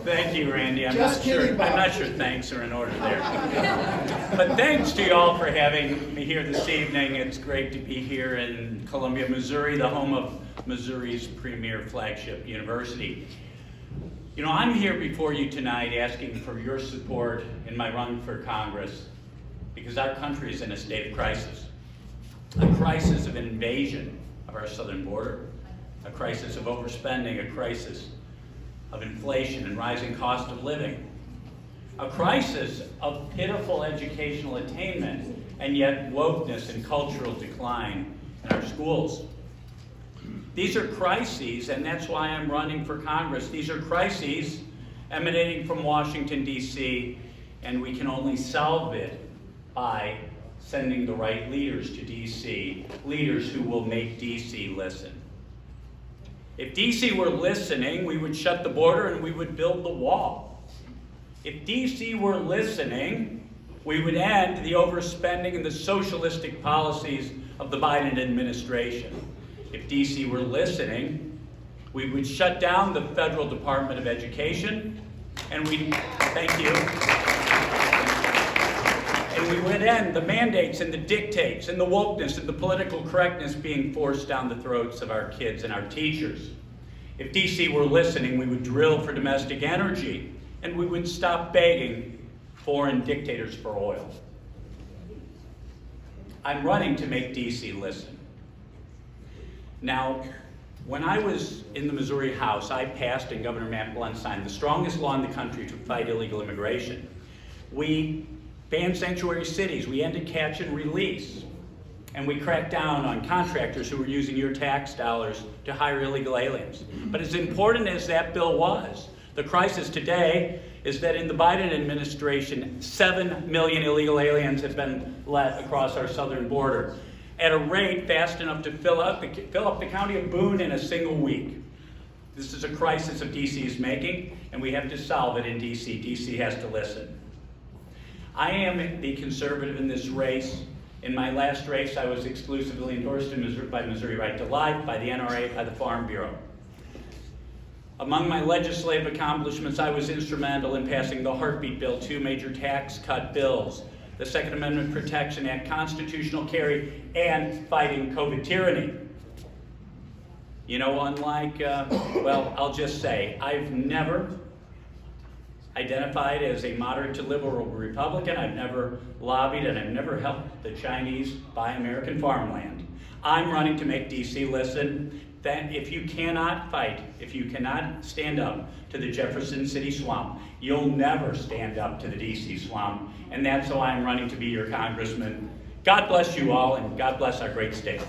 Thank you, Randy. I'm Just kidding, Bob. not sure thanks are in order there. But thanks to you all for having me here this evening. It's great to be here in Columbia, Missouri, the home of Missouri's premier flagship university. You know, I'm here before you tonight asking for your support in my run for Congress because our country is in a state of crisis. A crisis of invasion of our southern border, a crisis of overspending, a crisis of inflation and rising cost of living, a crisis of pitiful educational attainment and yet wokeness and cultural decline in our schools. These are crises, and that's why I'm running for Congress. These are crises emanating from Washington, D.C., and we can only solve it by sending the right leaders to D.C., leaders who will make D.C. listen. If D.C. were listening, we would shut the border and we would build the wall. If D.C. were listening, we would end the overspending and the socialistic policies of the Biden administration. If D.C. were listening, we would shut down the Federal Department of Education, and we would end the mandates and the dictates and the wokeness and the political correctness being forced down the throats of our kids and our teachers. If D.C. were listening, we would drill for domestic energy, and we would stop begging foreign dictators for oil. I'm running to make D.C. listen. Now, when I was in the Missouri House, I passed and Governor Matt Blunt signed the strongest law in the country to fight illegal immigration. We banned sanctuary cities, we ended catch and release, and we cracked down on contractors who were using your tax dollars to hire illegal aliens. But as important as that bill was, the crisis today is that in the Biden administration, 7 million illegal aliens have been let across our southern border at a rate fast enough to fill up the county of Boone in a single week. This is a crisis of D.C. is making, and we have to solve it in D.C. D.C. has to listen. I am the conservative in this race. In my last race, I was exclusively endorsed in Missouri, by Missouri Right to Life, by the NRA, by the Farm Bureau. Among my legislative accomplishments, I was instrumental in passing the Heartbeat Bill, 2 major tax cut bills, the Second Amendment Protection Act, constitutional carry, and fighting COVID tyranny. You know, unlike, I'll just say, I've never identified as a moderate to liberal Republican. I've never lobbied and I've never helped the Chinese buy American farmland. I'm running to make D.C. listen. That if you cannot fight, if you cannot stand up to the Jefferson City swamp, you'll never stand up to the D.C. swamp. And that's why I'm running to be your congressman. God bless you all, and God bless our great state.